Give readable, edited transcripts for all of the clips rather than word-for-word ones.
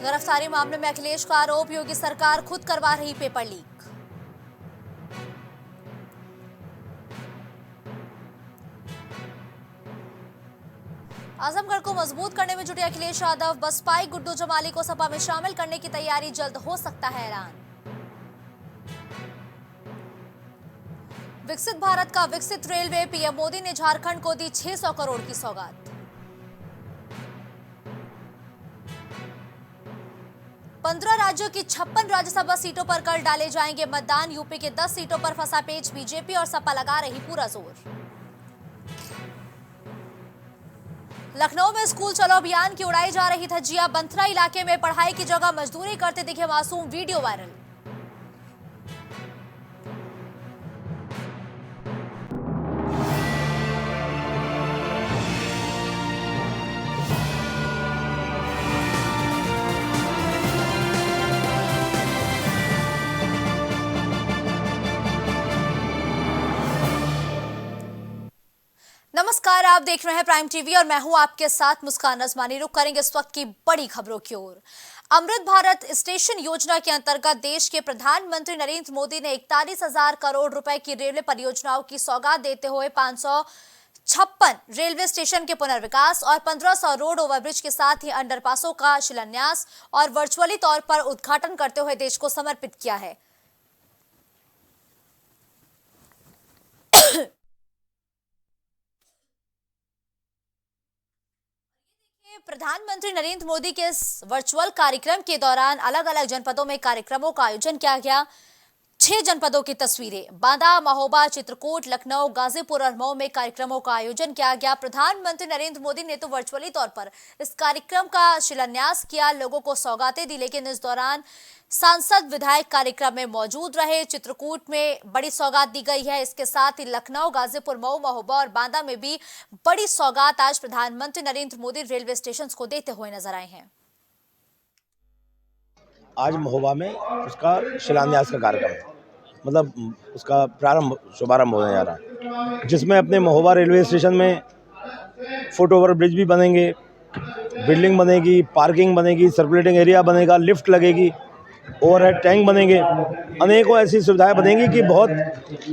गिरफ्तारी मामले में अखिलेश का आरोप, योगी सरकार खुद करवा रही पेपर लीक। आजमगढ़ को मजबूत करने में जुटे अखिलेश यादव, बसपाई गुड्डू जमाली को सपा में शामिल करने की तैयारी, जल्द हो सकता है ऐलान। विकसित भारत का विकसित रेलवे, पीएम मोदी ने झारखंड को दी 600 करोड़ की सौगात। पंद्रह राज्यों की 56 राज्यसभा सीटों पर कल डाले जाएंगे मतदान, यूपी के 10 सीटों पर फंसा पेच, बीजेपी और सपा लगा रही पूरा जोर। लखनऊ में स्कूल चलो अभियान की उड़ाई जा रही धज्जियां, बंथरा इलाके में पढ़ाई की जगह मजदूरी करते दिखे मासूम, वीडियो वायरल। नमस्कार, आप देख रहे हैं प्राइम टीवी और मैं हूं आपके साथ मुस्कान नजमानी। रुक करेंगे इस वक्त की बड़ी खबरों की ओर। अमृत भारत स्टेशन योजना के अंतर्गत देश के प्रधानमंत्री नरेंद्र मोदी ने 41,000 करोड़ रुपए की रेलवे परियोजनाओं की सौगात देते हुए 556 रेलवे स्टेशन के पुनर्विकास और 1500 रोड ओवरब्रिज के साथ ही अंडरपासों का शिलान्यास और वर्चुअली तौर पर उद्घाटन करते हुए देश को समर्पित किया है। प्रधानमंत्री नरेंद्र मोदी के इस वर्चुअल कार्यक्रम के दौरान अलग अलग जनपदों में कार्यक्रमों का आयोजन किया गया। 6 जनपदों की तस्वीरें, बांदा, महोबा, चित्रकूट, लखनऊ, गाजीपुर और मऊ में कार्यक्रमों का आयोजन किया गया। प्रधानमंत्री नरेंद्र मोदी ने तो वर्चुअली तौर पर इस कार्यक्रम का शिलान्यास किया, लोगों को सौगातें दी, लेकिन इस दौरान सांसद विधायक कार्यक्रम में मौजूद रहे। चित्रकूट में बड़ी सौगात दी गई है, इसके साथ ही लखनऊ, गाजीपुर, मऊ, महोबा और बांदा में भी बड़ी सौगात आज प्रधानमंत्री नरेंद्र मोदी रेलवे स्टेशन को देते हुए नजर आए हैं। आज महोबा में उसका शिलान्यास का कार्यक्रम है, मतलब उसका शुभारंभ होने जा रहा है, जिसमें अपने महोबा रेलवे स्टेशन में फुट ओवर ब्रिज भी बनेंगे, बिल्डिंग बनेगी, पार्किंग बनेगी, सर्कुलेटिंग एरिया बनेगा, लिफ्ट लगेगी, ओवरहेड टैंक बनेंगे, अनेकों ऐसी सुविधाएं बनेंगी कि बहुत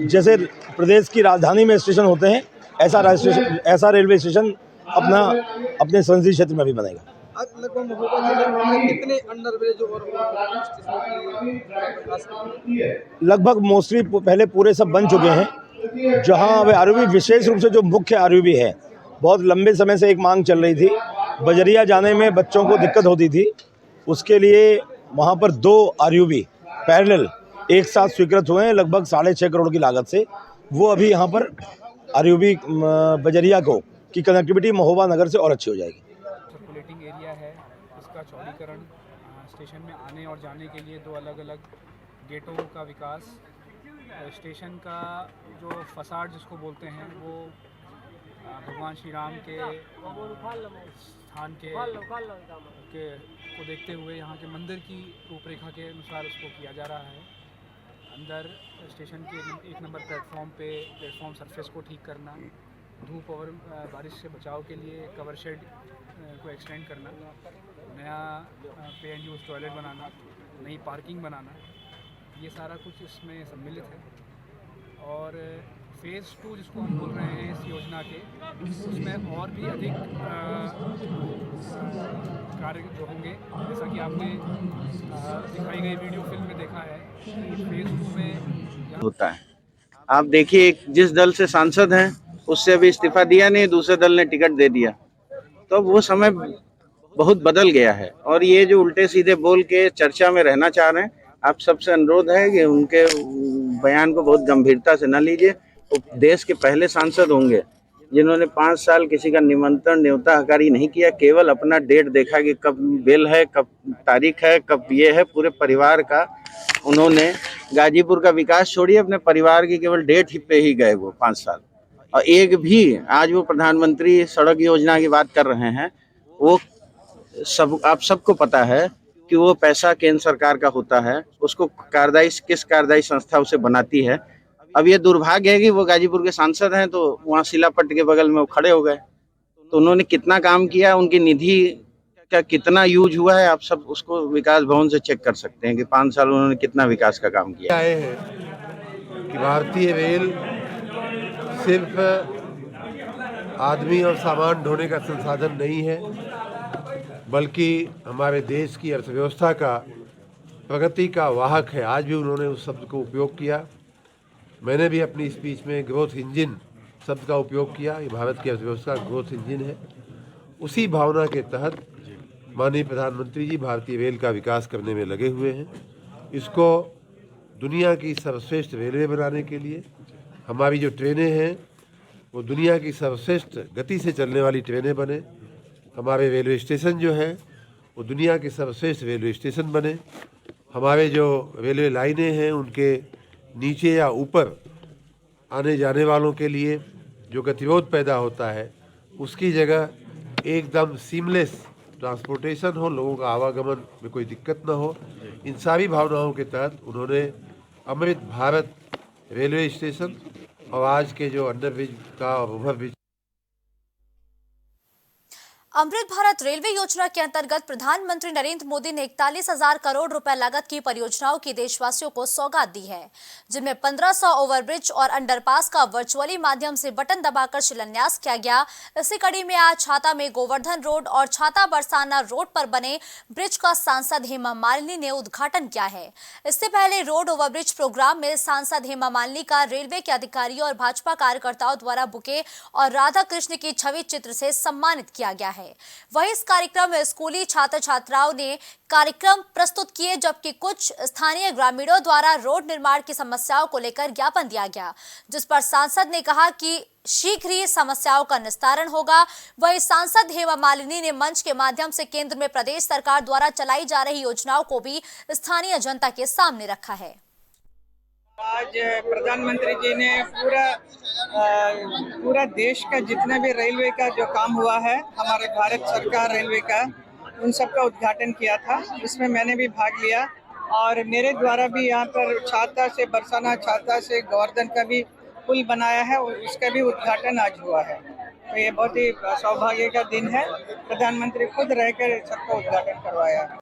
जैसे प्रदेश की राजधानी में स्टेशन होते हैं ऐसा रेलवे स्टेशन अपने संसदीय क्षेत्र में भी बनेगा। लगभग महोबा जिले में कितने अंडरब्रिज और लगभग मोस्टली पहले पूरे सब बन चुके हैं। जहां अब आरयूबी, विशेष रूप से जो मुख्य आरयूबी है, बहुत लंबे समय से एक मांग चल रही थी, बजरिया जाने में बच्चों को दिक्कत होती थी, उसके लिए वहां पर 2 आरयूबी पैरेलल एक साथ स्वीकृत हुए हैं लगभग 6.5 करोड़ की लागत से। वो अभी यहाँ पर आरयूबी बजरिया की कनेक्टिविटी महोबा नगर से और अच्छी हो जाएगी। सर्कुलेटिंग एरिया है, इसका चौड़ीकरण, स्टेशन में आने और जाने के लिए 2 अलग अलग गेटों का विकास, स्टेशन का जो फसाड जिसको बोलते हैं वो भगवान श्री राम के स्थान के को देखते हुए यहाँ के मंदिर की रूपरेखा के अनुसार उसको किया जा रहा है। अंदर स्टेशन के 1 नंबर प्लेटफॉर्म सरफेस को ठीक करना, धूप और बारिश से बचाव के लिए कवर शेड को एक्सटेंड करना, नया पे एंड यूज टॉयलेट बनाना, नई पार्किंग बनाना, ये सारा कुछ इसमें सम्मिलित है। और फेज़ 2 जिसको हम बोल रहे हैं इस योजना के, उसमें और भी अधिक कार्य जो होंगे, जैसा कि आपने दिखाई गई वीडियो फिल्म में देखा है कि फेज़ 2 में होता है। आप देखिए, जिस दल से सांसद हैं उससे अभी इस्तीफा दिया नहीं, दूसरे दल ने टिकट दे दिया, तो वो समय बहुत बदल गया है। और ये जो उल्टे सीधे बोल के चर्चा में रहना चाह रहे हैं, आप सबसे अनुरोध है कि उनके बयान को बहुत गंभीरता से न लीजिए। वो देश के पहले सांसद होंगे जिन्होंने 5 साल किसी का निमंत्रण न्योता हकारी नहीं किया, केवल अपना डेट देखा कि कब बेल है, कब तारीख है, कब ये है। पूरे परिवार का उन्होंने गाजीपुर का विकास छोड़िए, अपने परिवार की केवल डेट ही पे ही गए वो 5 साल। और एक भी आज वो प्रधानमंत्री सड़क योजना की बात कर रहे हैं, वो सब आप सबको पता है कि वो पैसा केंद्र सरकार का होता है, उसको किस कार्यदायी संस्था उसे बनाती है। अब ये दुर्भाग्य है कि वो गाजीपुर के सांसद हैं, तो वहाँ शिलापट्ट के बगल में वो खड़े हो गए। तो उन्होंने कितना काम किया, उनकी निधि का कितना यूज हुआ है, आप सब उसको विकास भवन से चेक कर सकते हैं कि 5 साल उन्होंने कितना विकास का काम किया। आए हैं कि भारतीय रेल सिर्फ आदमी और सामान ढोने का संसाधन नहीं है, बल्कि हमारे देश की अर्थव्यवस्था का प्रगति का वाहक है। आज भी उन्होंने उस शब्द को उपयोग किया। मैंने भी अपनी स्पीच में ग्रोथ इंजन शब्द का उपयोग किया। ये भारत की अर्थव्यवस्था का ग्रोथ इंजन है। उसी भावना के तहत माननीय प्रधानमंत्री जी भारतीय रेल का विकास करने में लगे हुए हैं। इसको दुनिया की सर्वश्रेष्ठ रेलवे बनाने के लिए हमारी जो ट्रेनें हैं वो दुनिया की सर्वश्रेष्ठ गति से चलने वाली ट्रेनें बने। हमारे रेलवे स्टेशन जो है वो दुनिया के सर्वश्रेष्ठ रेलवे स्टेशन बने। हमारे जो रेलवे लाइनें हैं उनके नीचे या ऊपर आने जाने वालों के लिए जो गतिरोध पैदा होता है उसकी जगह एकदम सीमलेस ट्रांसपोर्टेशन हो, लोगों का आवागमन में कोई दिक्कत ना हो। इन सारी भावनाओं के तहत उन्होंने अमृत भारत रेलवे स्टेशन और आज के जो अंडरब्रिज का ओवरब्रिज अमृत भारत रेलवे योजना के अंतर्गत प्रधानमंत्री नरेंद्र मोदी ने 41,000 करोड़ रुपए लागत की परियोजनाओं की देशवासियों को सौगात दी है, जिनमें 1500 ओवरब्रिज और अंडरपास का वर्चुअली माध्यम से बटन दबाकर शिलान्यास किया गया। इसी कड़ी में आज छाता में गोवर्धन रोड और छाता बरसाना रोड पर बने ब्रिज का सांसद हेमा मालिनी ने उद्घाटन किया है। इससे पहले रोड ओवरब्रिज प्रोग्राम में सांसद हेमा मालिनी का रेलवे के अधिकारियों और भाजपा कार्यकर्ताओं द्वारा बुके और राधा कृष्ण की छवि चित्र से सम्मानित किया गया है। वहीं इस कार्यक्रम में स्कूली छात्र छात्राओं ने कार्यक्रम प्रस्तुत किए, जबकि कुछ स्थानीय ग्रामीणों द्वारा रोड निर्माण की समस्याओं को लेकर ज्ञापन दिया गया, जिस पर सांसद ने कहा कि शीघ्र ही समस्याओं का निस्तारण होगा। वहीं सांसद हेमा मालिनी ने मंच के माध्यम से केंद्र में प्रदेश सरकार द्वारा चलाई जा रही योजनाओं को भी स्थानीय जनता के सामने रखा है। आज प्रधानमंत्री जी ने पूरा देश का जितना भी रेलवे का जो काम हुआ है, हमारे भारत सरकार रेलवे का, उन सब का उद्घाटन किया था। इसमें मैंने भी भाग लिया और मेरे द्वारा भी यहाँ पर छाता से बरसाना, छाता से गोवर्धन का भी पुल बनाया है, उसका भी उद्घाटन आज हुआ है। तो ये बहुत ही सौभाग्य का दिन है। प्रधानमंत्री खुद रहकर सबका उद्घाटन करवाया।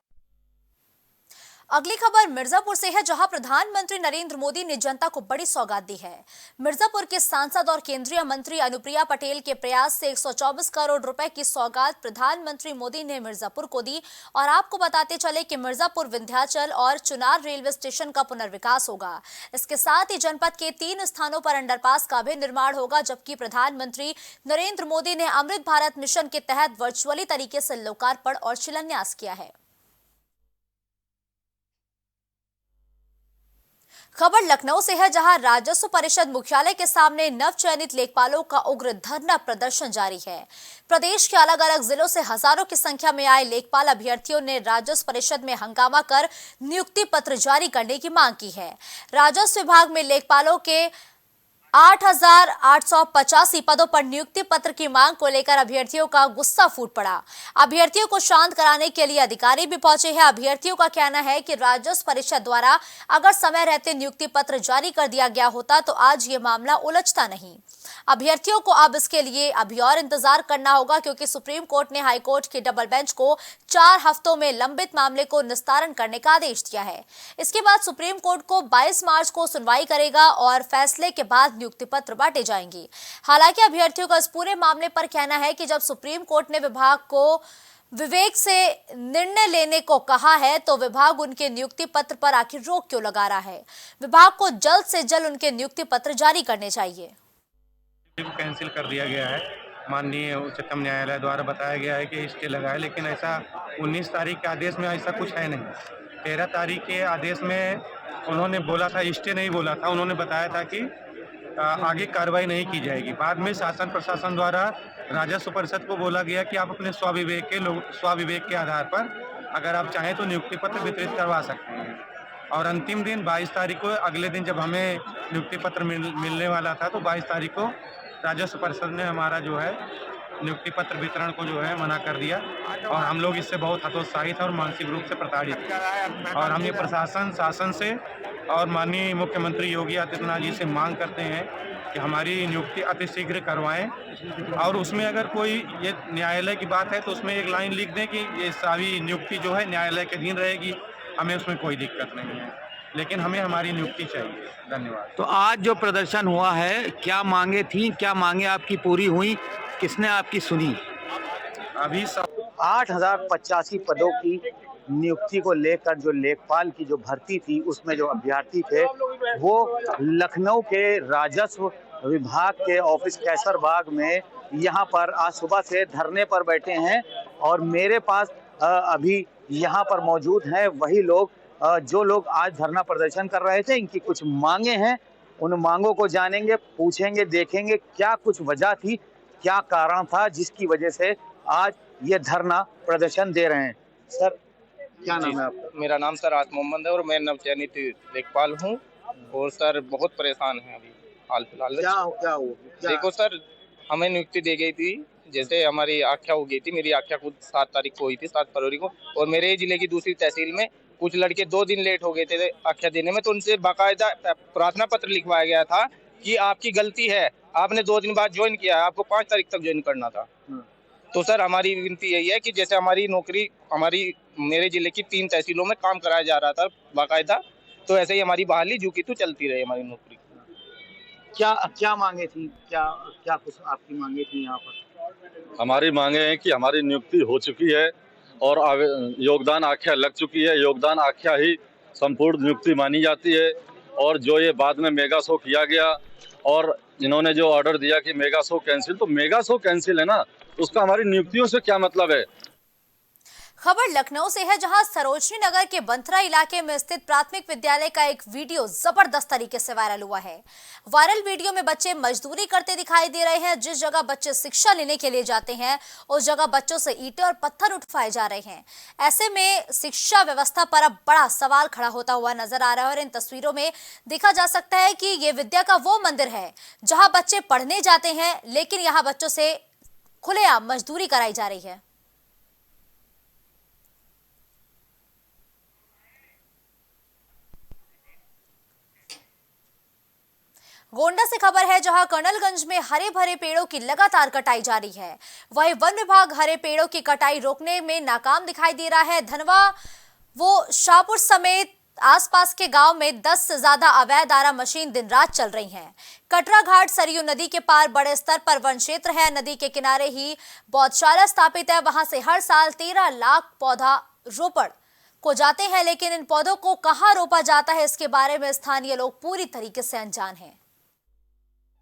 अगली खबर मिर्जापुर से है, जहां प्रधानमंत्री नरेंद्र मोदी ने जनता को बड़ी सौगात दी है। मिर्जापुर के सांसद और केंद्रीय मंत्री अनुप्रिया पटेल के प्रयास से 124 करोड़ रुपए की सौगात प्रधानमंत्री मोदी ने मिर्जापुर को दी। और आपको बताते चले कि मिर्जापुर, विंध्याचल और चुनार रेलवे स्टेशन का पुनर्विकास होगा। इसके साथ ही जनपद के 3 स्थानों पर अंडरपास का भी निर्माण होगा, जबकि प्रधानमंत्री नरेंद्र मोदी ने अमृत भारत मिशन के तहत वर्चुअली तरीके से लोकार्पण और शिलान्यास किया है। खबर लखनऊ से है, जहां राजस्व परिषद मुख्यालय के सामने नवचयनित लेखपालों का उग्र धरना प्रदर्शन जारी है। प्रदेश के अलग अलग जिलों से हजारों की संख्या में आए लेखपाल अभ्यर्थियों ने राजस्व परिषद में हंगामा कर नियुक्ति पत्र जारी करने की मांग की है। राजस्व विभाग में लेखपालों के 8,885 पदों पर नियुक्ति पत्र की मांग को लेकर अभ्यर्थियों का गुस्सा फूट पड़ा। अभ्यर्थियों को शांत कराने के लिए अधिकारी भी पहुंचे हैं। अभ्यर्थियों का कहना है कि राजस्व परिषद द्वारा अगर समय रहते नियुक्ति पत्र जारी कर दिया गया होता तो आज ये मामला उलझता नहीं। अभ्यर्थियों को अब इसके लिए अभी और इंतजार करना होगा, क्योंकि सुप्रीम कोर्ट ने हाई कोर्ट के डबल बेंच को 4 हफ्तों में लंबित मामले को निस्तारण करने का आदेश दिया है। इसके बाद सुप्रीम कोर्ट को 22 मार्च को सुनवाई करेगा और फैसले के बाद नियुक्ति पत्र बांटे जाएंगे। हालांकि अभ्यर्थियों का इस पूरे मामले पर कहना है कि जब सुप्रीम कोर्ट ने विभाग को विवेक से निर्णय लेने को कहा है तो विभाग उनके नियुक्ति पत्र पर आखिर रोक क्यों लगा रहा है। विभाग को जल्द से जल्द उनके नियुक्ति पत्र जारी करने चाहिए। कैंसिल कर दिया गया है। माननीय उच्चतम न्यायालय द्वारा बताया गया है कि स्टे लगा है, लेकिन ऐसा 19 तारीख के आदेश में ऐसा कुछ है नहीं। 13 तारीख के आदेश में उन्होंने बोला था, स्टे नहीं बोला था, उन्होंने बताया था कि आगे कार्रवाई नहीं की जाएगी। बाद में शासन प्रशासन द्वारा राजस्व परिषद को बोला गया कि आप अपने स्वविवेक के आधार पर अगर आप चाहें तो नियुक्ति पत्र वितरित करवा सकते हैं। और अंतिम दिन 22 तारीख को, अगले दिन जब हमें नियुक्ति पत्र मिलने वाला था, तो 22 तारीख को राजस्व परिषद ने हमारा जो है नियुक्ति पत्र वितरण को जो है मना कर दिया। और हम लोग इससे बहुत हतोत्साहित और मानसिक रूप से प्रताड़ित हैं। और हम ये प्रशासन, शासन से और माननीय मुख्यमंत्री योगी आदित्यनाथ जी से मांग करते हैं कि हमारी नियुक्ति अतिशीघ्र करवाएं, और उसमें अगर कोई ये न्यायालय की बात है तो उसमें एक लाइन लिख दें कि ये सारी नियुक्ति जो है न्यायालय के अधीन रहेगी, हमें उसमें कोई दिक्कत नहीं है, लेकिन हमें हमारी नियुक्ति चाहिए। धन्यवाद। तो आज जो प्रदर्शन हुआ है, क्या मांगे थी, क्या मांगे आपकी पूरी हुई, किसने आपकी सुनी? अभी 8,085 पदों की नियुक्ति को लेकर जो लेखपाल की जो भर्ती थी, उसमें जो अभ्यर्थी थे वो लखनऊ के राजस्व विभाग के ऑफिस कैसरबाग में यहाँ पर आज सुबह से धरने पर बैठे हैं। और मेरे पास अभी यहाँ पर मौजूद हैं वही लोग जो लोग आज धरना प्रदर्शन कर रहे थे। इनकी कुछ मांगे हैं, उन मांगों को जानेंगे, पूछेंगे, देखेंगे क्या कुछ वजह थी, क्या कारण था जिसकी वजह से आज ये धरना प्रदर्शन दे रहे हैं। सर, क्या नाम है आपका? मेरा नाम सर आस मोहम्मद है और मैं नवचयनित लेखपाल हूँ। और सर बहुत परेशान हैं अभी हाल फिलहाल। क्या हुआ? देखो सर, हमें नियुक्ति दी गई थी, जैसे हमारी आख्या हो गई थी। मेरी आख्या खुद 7 तारीख को हुई थी, 7 फरवरी को। और मेरे जिले की दूसरी तहसील में कुछ लड़के 2 दिन लेट हो गए थे आख्या देने में, तो उनसे बाकायदा प्रार्थना पत्र लिखवाया गया था कि आपकी गलती है, आपने 2 दिन बाद ज्वाइन किया है, आपको 5 तारीख तक ज्वाइन करना था। तो सर हमारी विनती यही है कि जैसे हमारी नौकरी मेरे जिले की 3 तहसीलों में काम कराया जा रहा था बाकायदा, तो ऐसे ही हमारी बहाली जो की तो चलती रहे हमारी नौकरी। क्या मांगे थी, क्या कुछ आपकी मांगे थी यहाँ पर? हमारी मांगे हैं कि हमारी नियुक्ति हो चुकी है और योगदान आख्या लग चुकी है। योगदान आख्या ही संपूर्ण नियुक्ति मानी जाती है। और जो ये बाद में मेगा शो किया गया और इन्होंने जो ऑर्डर दिया कि मेगा शो कैंसिल, तो मेगा शो कैंसिल है ना, उसका हमारी नियुक्तियों से क्या मतलब है? खबर लखनऊ से है, जहां सरोजनी नगर के बंथरा इलाके में स्थित प्राथमिक विद्यालय का एक वीडियो जबरदस्त तरीके से वायरल हुआ है। वायरल वीडियो में बच्चे मजदूरी करते दिखाई दे रहे हैं। जिस जगह बच्चे शिक्षा लेने के लिए जाते हैं उस जगह बच्चों से ईंटें और पत्थर उठवाए जा रहे हैं। ऐसे में शिक्षा व्यवस्था पर अब बड़ा सवाल खड़ा होता हुआ नजर आ रहा है। और इन तस्वीरों में देखा जा सकता है कि ये विद्या का वो मंदिर है जहां बच्चे पढ़ने जाते हैं, लेकिन यहाँ बच्चों से खुलेआम मजदूरी कराई जा रही है। गोंडा से खबर है, जहां कर्नलगंज में हरे भरे पेड़ों की लगातार कटाई जारी है। वहीं वन विभाग हरे पेड़ों की कटाई रोकने में नाकाम दिखाई दे रहा है। धनवा वो शाहपुर समेत आसपास के गांव में 10 से ज्यादा अवैध आरा मशीन दिन रात चल रही हैं। कटरा घाट सरयू नदी के पार बड़े स्तर पर वन क्षेत्र है। नदी के किनारे ही पौधशाला स्थापित है। वहां से हर साल 13 लाख पौधा रोपण को जाते हैं, लेकिन इन पौधों को कहां रोपा जाता है इसके बारे में स्थानीय लोग पूरी तरीके से अनजान हैं।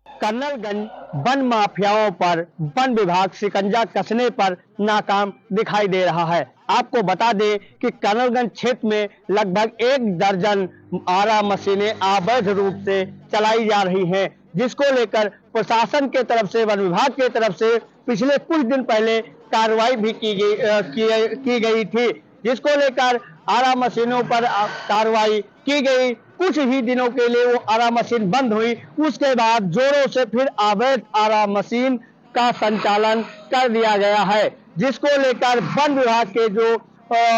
कर्नलगंज वन माफियाओं पर वन विभाग शिकंजा कसने पर नाकाम दिखाई दे रहा है। आपको बता दें कि कर्नलगंज क्षेत्र में लगभग 1 दर्जन आरा मशीनें अवैध रूप से चलाई जा रही हैं, जिसको लेकर प्रशासन के तरफ से, वन विभाग के तरफ से पिछले कुछ दिन पहले कार्रवाई भी की गई थी, जिसको लेकर आरा मशीनों पर कार्रवाई की गई। कुछ ही दिनों के लिए वो आरा मशीन बंद हुई, उसके बाद जोरों से फिर अवैध आरा मशीन का संचालन कर दिया गया है, जिसको लेकर वन विभाग के जो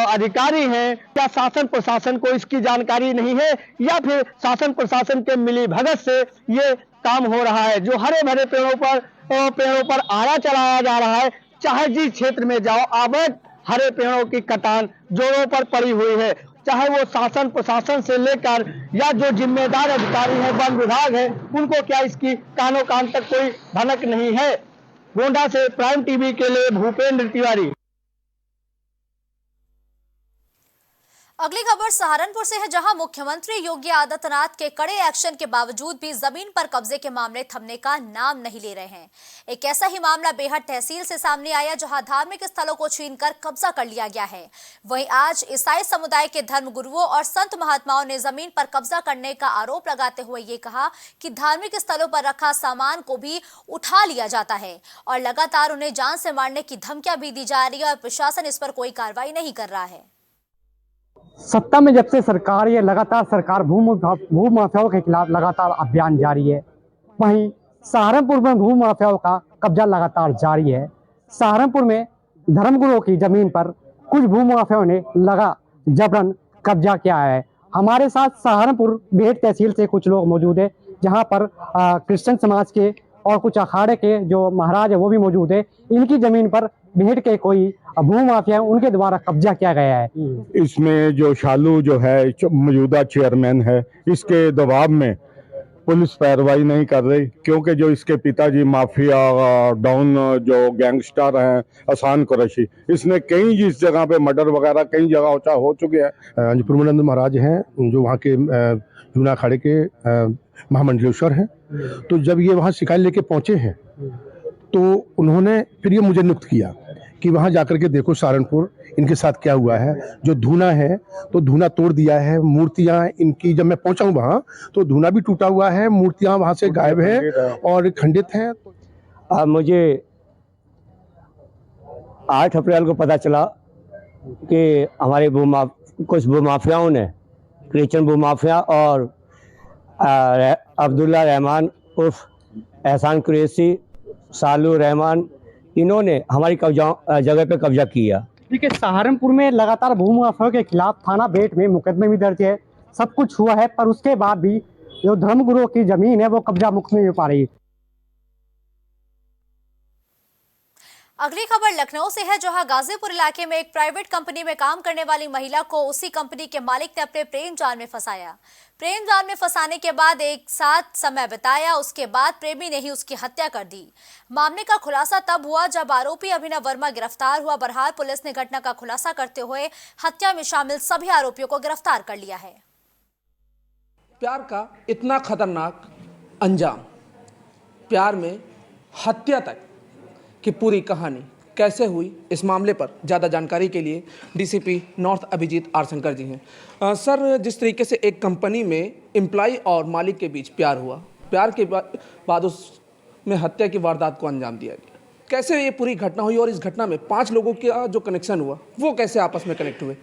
अधिकारी हैं, क्या शासन प्रशासन को इसकी जानकारी नहीं है या फिर शासन प्रशासन के मिली भगत से ये काम हो रहा है। जो हरे भरे पेड़ों पर आरा चलाया जा रहा है, चाहे जिस क्षेत्र में जाओ अवैध हरे पेड़ों की कटान जोरों पर पड़ी हुई है। चाहे वो शासन प्रशासन से लेकर या जो जिम्मेदार अधिकारी है, वन विभाग है, उनको क्या इसकी कानों कान तक कोई भनक नहीं है। गोंडा से प्राइम टीवी के लिए भूपेंद्र तिवारी। अगली खबर सहारनपुर से है, जहां मुख्यमंत्री योगी आदित्यनाथ के कड़े एक्शन के बावजूद भी जमीन पर कब्जे के मामले थमने का नाम नहीं ले रहे हैं। एक ऐसा ही मामला बेहट तहसील से सामने आया, जहां धार्मिक स्थलों को छीनकर कब्जा कर लिया गया है। वहीं आज ईसाई समुदाय के धर्मगुरुओं और संत महात्माओं ने जमीन पर कब्जा करने का आरोप लगाते हुए ये कहा कि धार्मिक स्थलों पर रखा सामान को भी उठा लिया जाता है और लगातार उन्हें जान से मारने की धमकियां भी दी जा रही है और प्रशासन इस पर कोई कार्रवाई नहीं कर रहा है। सत्ता में जब से सरकार ये लगातार सरकार भू माफियाओं के खिलाफ लगातार अभियान जारी है। वहीं सहारनपुर में भू माफियाओं का कब्जा लगातार जारी है। सहारनपुर में धर्मगुरुओं की जमीन पर कुछ भू माफियाओं ने जबरन कब्जा किया है। हमारे साथ सहारनपुर बेहट तहसील से कुछ लोग मौजूद है, जहां पर क्रिश्चियन समाज के और कुछ अखाड़े के जो महाराज है वो भी मौजूद है। इनकी जमीन पर भेड़ के कोई भूमाफिया है, उनके द्वारा कब्जा किया गया है। इसमें जो शालू जो है मौजूदा चेयरमैन है, इसके दबाव में पुलिस कार्रवाई नहीं कर रही, क्योंकि जो इसके पिताजी माफिया डॉन जो गैंगस्टर हैं आसान कुरैशी, इसने कई इस जगह पे मर्डर वगैरह कई जगह हो चुके हैं। पूर्णानंद महाराज हैं जो वहाँ के जूना अखाड़े के महामंडलेश्वर हैं। तो जब ये वहाँ शिकायत लेके पहुँचे हैं तो उन्होंने फिर ये मुझे नियुक्त किया कि वहाँ जाकर के देखो सहारनपुर इनके साथ क्या हुआ है। जो धूना है तो धूना तोड़ दिया है, मूर्तियां इनकी जब मैं पहुंचा हूँ वहाँ तो धूना भी टूटा हुआ है, मूर्तियां वहाँ से गायब है और खंडित हैं। मुझे 8 अप्रैल को पता चला कि हमारे कुछ भूमाफियाओं ने, क्रिश्चियन भूमाफिया और अब्दुल्ला रहमान उर्फ एहसान कुरैशी, सालू रहमान, इन्होंने हमारी जगह पे कब्जा किया। देखिए, सहारनपुर में लगातार भूमाफियाओं के खिलाफ थाना बेट में मुकदमे भी दर्ज है, सब कुछ हुआ है, पर उसके बाद भी जो धर्मगुरुओं की जमीन है वो कब्जा मुक्त नहीं हो पा रही। अगली खबर लखनऊ से है, जहां गाजीपुर इलाके में एक प्राइवेट कंपनी में काम करने वाली महिला को उसी कंपनी के मालिक ने अपने प्रेम जाल में फंसाया। प्रेम जाल में फंसाने के बाद एक साथ समय बिताया, उसके बाद प्रेमी ने ही उसकी हत्या कर दी। मामले का खुलासा तब हुआ जब आरोपी अभिनव वर्मा गिरफ्तार हुआ। बहरहाल पुलिस ने घटना का खुलासा करते हुए हत्या में शामिल सभी आरोपियों को गिरफ्तार कर लिया है। प्यार का इतना खतरनाक अंजाम, प्यार में हत्या तक की पूरी कहानी कैसे हुई, इस मामले पर ज़्यादा जानकारी के लिए DCP north Abhijeet R Shankar ji हैं। सर, जिस तरीके से एक कंपनी में एम्प्लॉय और मालिक के बीच प्यार हुआ, प्यार के बाद उसमें हत्या की वारदात को अंजाम दिया गया, कैसे ये पूरी घटना हुई और इस घटना में 5 लोगों का जो कनेक्शन हुआ वो कैसे आपस में कनेक्ट हुए?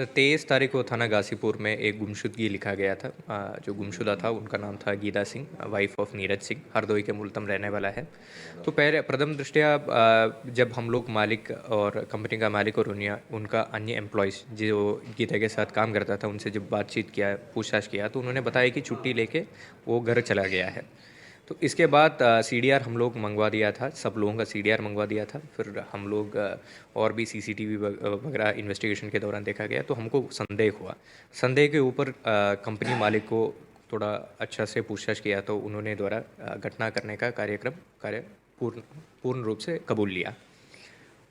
23 तारीख को थाना गाजीपुर में एक गुमशुदगी लिखा गया था। जो गुमशुदा था उनका नाम था गीता सिंह, वाइफ ऑफ नीरज सिंह, हरदोई के मूलतम रहने वाला है। तो पहले प्रथम दृष्टया जब हम लोग मालिक और कंपनी का मालिक और उनका अन्य एम्प्लॉयज़ जो गीता के साथ काम करता था, उनसे जब बातचीत किया, पूछताछ किया, तो उन्होंने बताया कि छुट्टी लेके वो घर चला गया है। तो इसके बाद CDR हम लोग मंगवा दिया था, सब लोगों का CDR मंगवा दिया था। फिर हम लोग और भी CCTV वगैरह इन्वेस्टिगेशन के दौरान देखा गया, तो हमको संदेह हुआ। संदेह के ऊपर कंपनी मालिक को थोड़ा अच्छा से पूछताछ किया, तो उन्होंने द्वारा घटना करने का कार्य पूर्ण रूप से कबूल लिया।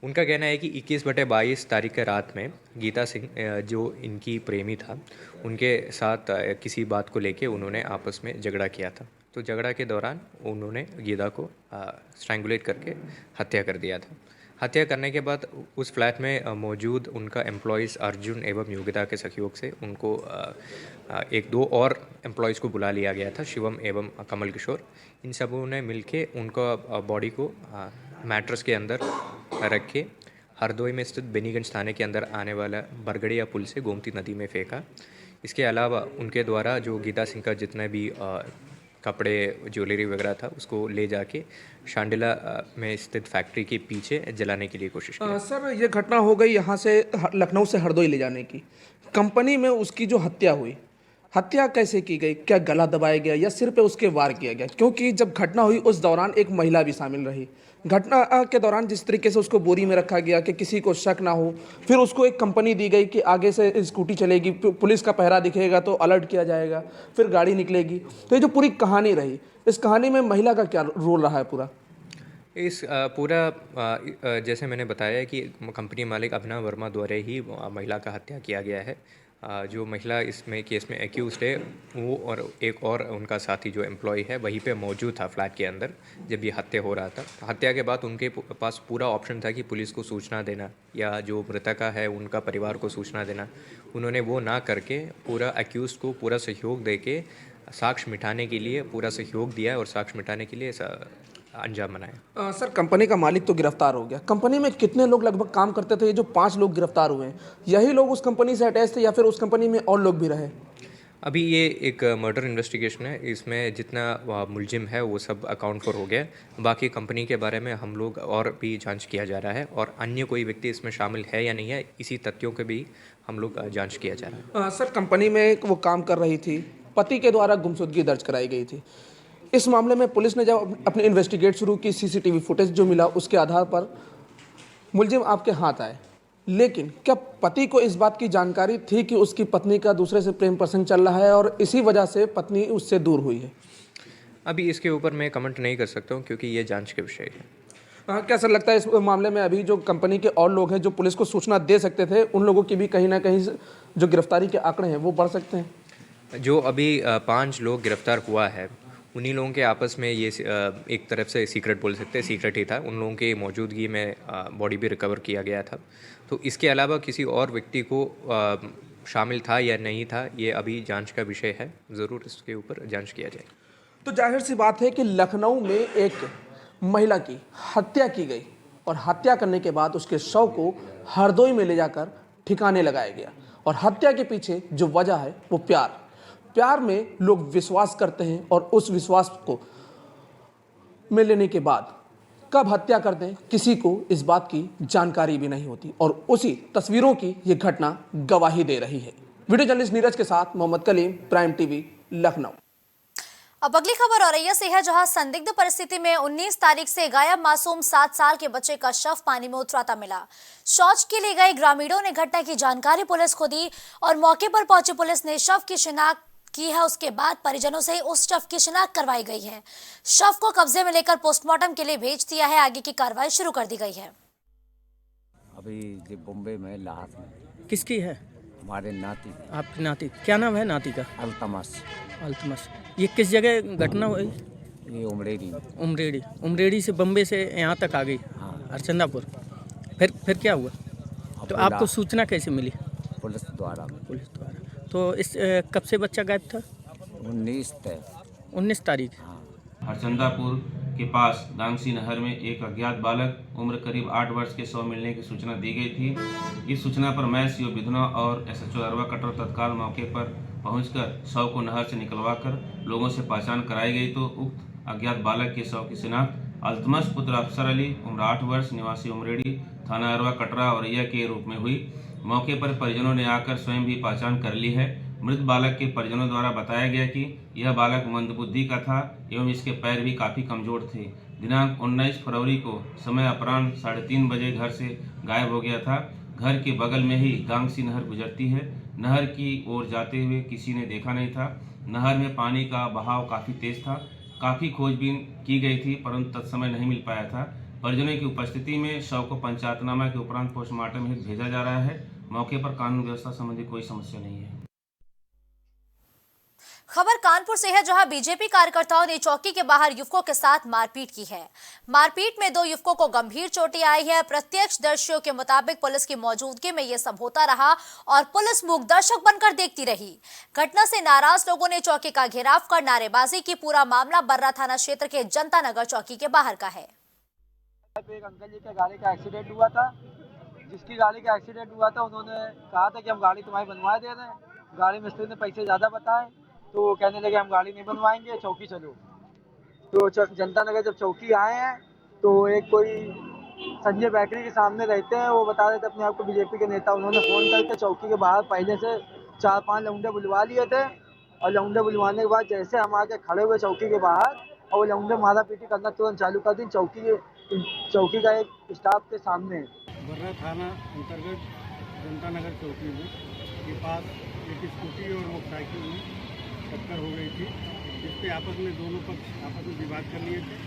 उनका कहना है कि 21/22 तारीख के रात में गीता सिंह जो इनकी प्रेमी था, उनके साथ किसी बात को लेके उन्होंने आपस में झगड़ा किया था। तो झगड़ा के दौरान उन्होंने गीता को स्ट्रैंगुलेट करके हत्या कर दिया था। हत्या करने के बाद उस फ्लैट में मौजूद उनका एम्प्लॉयज़ अर्जुन एवं योगिता के सहयोग से उनको 1-2 और एम्प्लॉयज़ को बुला लिया गया था, शिवम एवं कमल किशोर। इन सबों ने मिलके उनका बॉडी को मैट्रेस के अंदर रख के हरदोई में स्थित बेनीगंज थाने के अंदर आने वाला बरगड़िया पुल से गोमती नदी में फेंका। इसके अलावा उनके द्वारा जो गीता सिंह का जितने भी कपड़े, ज्वेलरी वगैरह था, उसको ले जाके शांडिला में स्थित फैक्ट्री के पीछे जलाने के लिए कोशिश की। सर, ये घटना हो गई यहाँ से लखनऊ से हरदोई ले जाने की। कंपनी में उसकी जो हत्या हुई, हत्या कैसे की गई? क्या गला दबाया गया या सिर पे उसके वार किया गया? क्योंकि जब घटना हुई उस दौरान एक महिला भी शामिल रही। घटना के दौरान जिस तरीके से उसको बोरी में रखा गया कि किसी को शक ना हो, फिर उसको एक कंपनी दी गई कि आगे से स्कूटी चलेगी, पुलिस का पहरा दिखेगा तो अलर्ट किया जाएगा, फिर गाड़ी निकलेगी। तो ये जो पूरी कहानी रही, इस कहानी में महिला का क्या रोल रहा है पूरा? इस पूरा जैसे मैंने बताया कि कंपनी मालिक अभिनव वर्मा द्वारा ही महिला का हत्या किया गया है। जो महिला इसमें केस में एक्यूज्ड है, वो और एक और उनका साथी जो एम्प्लॉय है वहीं पे मौजूद था फ्लैट के अंदर जब ये हत्या हो रहा था। हत्या के बाद उनके पास पूरा ऑप्शन था कि पुलिस को सूचना देना या जो मृतका है उनका परिवार को सूचना देना। उन्होंने वो ना करके पूरा एक्यूज्ड को पूरा सहयोग दे के साक्ष्य मिटाने के लिए पूरा सहयोग दिया और साक्ष्य मिटाने के लिए अंजाम बनाया। सर, कंपनी का मालिक तो गिरफ्तार हो गया, कंपनी में कितने लोग लगभग काम करते थे? ये जो 5 लोग गिरफ्तार हुए हैं, यही लोग उस कंपनी से अटैच थे या फिर उस कंपनी में और लोग भी रहे? अभी ये एक मर्डर इन्वेस्टिगेशन है, इसमें जितना मुलजिम है वो सब अकाउंट फॉर हो गया। बाकी कंपनी के बारे में हम लोग और भी जांच किया जा रहा है और अन्य कोई व्यक्ति इसमें शामिल है या नहीं है, इसी तथ्यों के भी हम लोग जांच किया जा रहा है। सर, कंपनी में वो काम कर रही थी, पति के द्वारा गुमशुदगी दर्ज कराई गई थी। इस मामले में पुलिस ने जब अपनी इन्वेस्टिगेट शुरू की, सीसीटीवी फुटेज जो मिला उसके आधार पर मुलजिम आपके हाथ आए, लेकिन क्या पति को इस बात की जानकारी थी कि उसकी पत्नी का दूसरे से प्रेम प्रसंग चल रहा है और इसी वजह से पत्नी उससे दूर हुई है? अभी इसके ऊपर मैं कमेंट नहीं कर सकता हूँ क्योंकि ये जांच के विषय है। क्या सर लगता है इस मामले में अभी जो कंपनी के और लोग हैं जो पुलिस को सूचना दे सकते थे, उन लोगों की भी कहीं ना कहीं जो गिरफ्तारी के आंकड़े हैं वो बढ़ सकते हैं? जो अभी 5 लोग गिरफ्तार हुआ है, उन्हीं लोगों के आपस में ये एक तरफ से सीक्रेट बोल सकते हैं, सीक्रेट ही था। उन लोगों की मौजूदगी में बॉडी भी रिकवर किया गया था। तो इसके अलावा किसी और व्यक्ति को शामिल था या नहीं था, ये अभी जांच का विषय है। ज़रूर इसके ऊपर जांच किया जाए। तो जाहिर सी बात है कि लखनऊ में एक महिला की हत्या की गई और हत्या करने के बाद उसके शव को हरदोई में ले जाकर ठिकाने लगाया गया, और हत्या के पीछे जो वजह है वो प्यार में लोग विश्वास करते हैं, और उस विश्वास को में लेने के बाद कब हत्या कर दें किसी को इस बात की जानकारी भी नहीं होती, और उसी तस्वीरों की ये घटना गवाही दे रही है। वीडियो जर्नलिस्ट नीरज के साथ मोहम्मद कलीम, प्राइम टीवी, लखनऊ। अब अगली खबर औरैया से है, जहां संदिग्ध परिस्थिति में 19 तारीख से गायब मासूम 7 साल के बच्चे का शव पानी में उतराता मिला। शौच के लिए गए ग्रामीणों ने घटना की जानकारी पुलिस को दी और मौके पर पहुंची पुलिस ने शव की शिनाख्त की है। उसके बाद परिजनों से उस शव की शिनाख्त करवाई गई है। शव को कब्जे में लेकर पोस्टमार्टम के लिए भेज दिया है। आगे की कार्रवाई शुरू कर दी गई है। अभी बॉम्बे में लाहौर में। किसकी है? हमारे नाती। आपकी नाती? क्या नाम है नाती का? अल्तमस। ये किस जगह घटना हुई? ये उमरेड़ी से बम्बे से यहाँ तक आ गई। हाँ। अर्चंदापुर। फिर क्या हुआ? तो आपको सूचना कैसे मिली? पुलिस द्वारा। तो इस कब से बच्चा गायब था? 19 तारीख। अर्चंदापुर के पास गांगसी नहर में एक अज्ञात बालक उम्र करीब 8 वर्ष के शव मिलने की सूचना दी गई थी। इस सूचना पर मैं सीओ बिधुना और SHO अरवा कटर तत्काल मौके पर पहुंचकर शव को नहर से निकलवाकर लोगों से पहचान कराई गई। तो उक्त अज्ञात बालक के शव की शिनाख्त अल्तमस पुत्र अफसर अली उम्र 8 वर्ष निवासी उमरेडी थाना अरवा कटरा औरैया के रूप में हुई। मौके पर परिजनों ने आकर स्वयं भी पहचान कर ली है। मृत बालक के परिजनों द्वारा बताया गया कि यह बालक मंदबुद्धि का था एवं इसके पैर भी काफ़ी कमजोर थे। दिनांक 19 फरवरी को समय अपराह्न 3:30 बजे घर से गायब हो गया था। घर के बगल में ही गांगसी नहर गुजरती है। नहर की ओर जाते हुए किसी ने देखा नहीं था। नहर में पानी का बहाव काफ़ी तेज था। काफ़ी खोजबीन की गई थी परंतु तत्समय नहीं मिल पाया था। परिजनों की उपस्थिति में शव को पंचायतनामा के उपरांत पोस्टमार्टम हेतु भेजा जा रहा है। मौके पर कानून व्यवस्था संबंधी कोई समस्या नहीं है। खबर कानपुर से है, जहां बीजेपी कार्यकर्ताओं ने चौकी के बाहर युवकों के साथ मारपीट की है। मारपीट में 2 युवकों को गंभीर चोटें आई है। प्रत्यक्षदर्शियों के मुताबिक पुलिस की मौजूदगी में यह सब होता रहा और पुलिस मूक दर्शक बनकर देखती रही। घटना से नाराज लोगों ने चौकी का घेराव कर नारेबाजी की। पूरा मामला बर्रा थाना क्षेत्र के जनता नगर चौकी के बाहर का है। एक अंकल जी के गाड़ी का एक्सीडेंट हुआ था। जिसकी गाड़ी का एक्सीडेंट हुआ था उन्होंने कहा था कि हम गाड़ी तुम्हारी बनवा दे रहे हैं। गाड़ी मिस्त्री ने पैसे ज़्यादा बताए तो वो कहने लगे हम गाड़ी नहीं बनवाएंगे, चौकी चलो। तो जनता नगर जब चौकी आए हैं तो एक कोई संजय बेकरी के सामने रहते हैं, वो बता रहे थे अपने आप को बीजेपी के नेता। उन्होंने फ़ोन करके चौकी के बाहर पहले से 4-5 लौंडे बुलवा लिए थे और लौंडे बुलवाने के बाद जैसे हम आके खड़े हुए चौकी के बाहर और वो लौंडे मारा पीटी करना तुरंत चालू कर दी। चौकी का एक स्टाफ के सामने बर्रा थाना अंतर्गत जनता नगर चौकी में के पास एक स्कूटी और मोटरसाइकिल में टक्कर हो गई थी, जिसपे आपस में दोनों पक्ष आपस में विवाद कर लिए थे,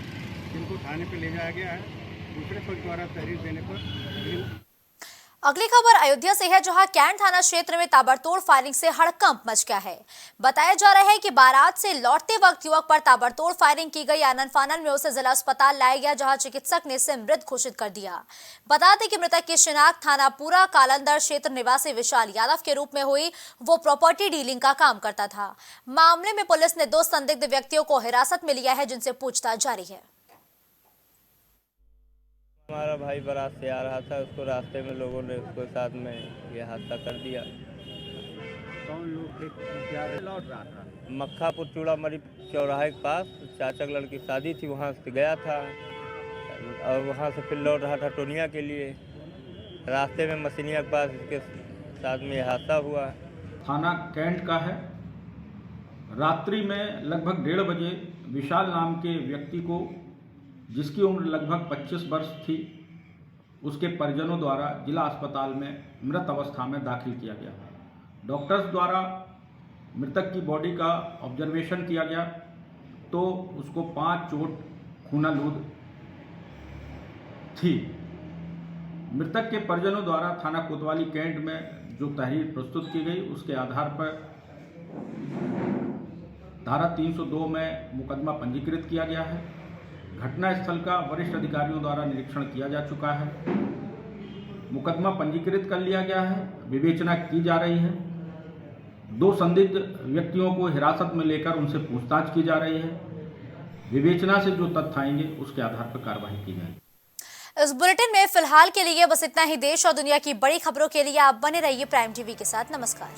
जिनको थाने पे ले जाया गया है। दूसरे पक्ष द्वारा तहरीर देने पर। अगली खबर अयोध्या से है, जहां कैंट थाना क्षेत्र में ताबड़तोड़ फायरिंग से हड़कंप मच गया है। बताया जा रहा है कि बारात से लौटते वक्त युवक पर ताबड़तोड़ फायरिंग की गई। आनन फानन में उसे जिला अस्पताल लाया गया, जहां चिकित्सक ने इसे मृत घोषित कर दिया। बता दें कि मृतक की शिनाख्त थाना पूरा कालंदर क्षेत्र निवासी विशाल यादव के रूप में हुई। वो प्रॉपर्टी डीलिंग का काम करता था। मामले में पुलिस ने 2 संदिग्ध व्यक्तियों को हिरासत में लिया है, जिनसे पूछताछ जारी है। हमारा भाई बारात से आ रहा था, उसको रास्ते में लोगों ने उसको साथ में ये हादसा कर दिया। कौन लोग क्या लौट रहा था? मक्खापुर चूड़ामरी चौराहे के पास चाचा की लड़की शादी थी, वहाँ से गया था और वहाँ से फिर लौट रहा था टोनिया के लिए। रास्ते में मसीनिया के पास इसके साथ में ये हादसा हुआ। थाना कैंट का है रात्रि में लगभग 1:30 बजे विशाल नाम के व्यक्ति को, जिसकी उम्र लगभग 25 वर्ष थी, उसके परिजनों द्वारा जिला अस्पताल में मृत अवस्था में दाखिल किया गया। डॉक्टर्स द्वारा मृतक की बॉडी का ऑब्जर्वेशन किया गया तो उसको 5 चोट खूनालूद थी। मृतक के परिजनों द्वारा थाना कोतवाली कैंट में जो तहरीर प्रस्तुत की गई, उसके आधार पर धारा 302 में मुकदमा पंजीकृत किया गया है। घटना स्थल का वरिष्ठ अधिकारियों द्वारा निरीक्षण किया जा चुका है। मुकदमा पंजीकृत कर लिया गया है, विवेचना की जा रही है। 2 संदिग्ध व्यक्तियों को हिरासत में लेकर उनसे पूछताछ की जा रही है। विवेचना से जो तथ्य आएंगे उसके आधार पर कार्रवाई की जाएगी। इस बुलेटिन में फिलहाल के लिए बस इतना ही। देश और दुनिया की बड़ी खबरों के लिए आप बने रहिए प्राइम टीवी के साथ। नमस्कार।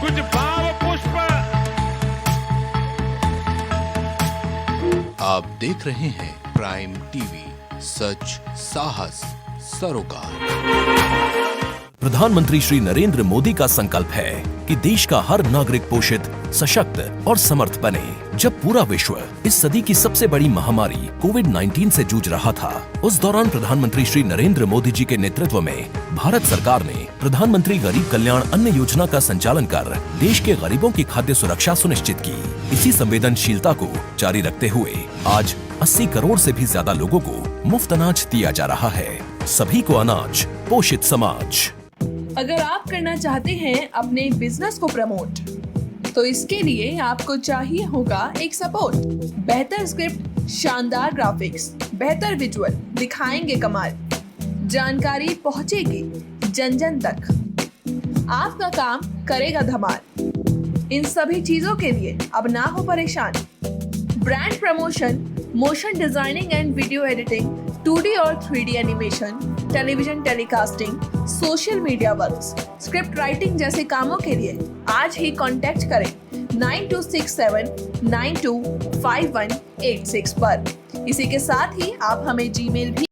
कुछ भाव पुष्प। आप देख रहे हैं प्राइम टीवी, सच साहस सरोकार। प्रधानमंत्री श्री नरेंद्र मोदी का संकल्प है कि देश का हर नागरिक पोषित, सशक्त और समर्थ बने। जब पूरा विश्व इस सदी की सबसे बड़ी महामारी कोविड-19 से जूझ रहा था, उस दौरान प्रधानमंत्री श्री नरेंद्र मोदी जी के नेतृत्व में भारत सरकार ने प्रधानमंत्री गरीब कल्याण अन्न योजना का संचालन कर देश के गरीबों की खाद्य सुरक्षा सुनिश्चित की। इसी संवेदनशीलता को जारी रखते हुए आज 80 करोड़ से भी ज्यादा लोगों को मुफ्त अनाज दिया जा रहा है। सभी को अनाज, पोषित समाज। अगर आप करना चाहते हैं अपने बिजनेस को प्रमोट, तो इसके लिए आपको चाहिए होगा एक सपोर्ट। बेहतर स्क्रिप्ट, शानदार ग्राफिक्स, बेहतर विजुअल, दिखाएंगे कमाल, जानकारी पहुंचेगी जन जन तक, आपका काम करेगा धमाल। इन सभी चीजों के लिए अब ना हो परेशान। Brand promotion, motion designing and video editing, 2D और 3D animation, television telecasting, social media works, script writing जैसे कामों के लिए आज ही कांटेक्ट करें 9267925186 पर। इसी के साथ ही आप हमें जीमेल भी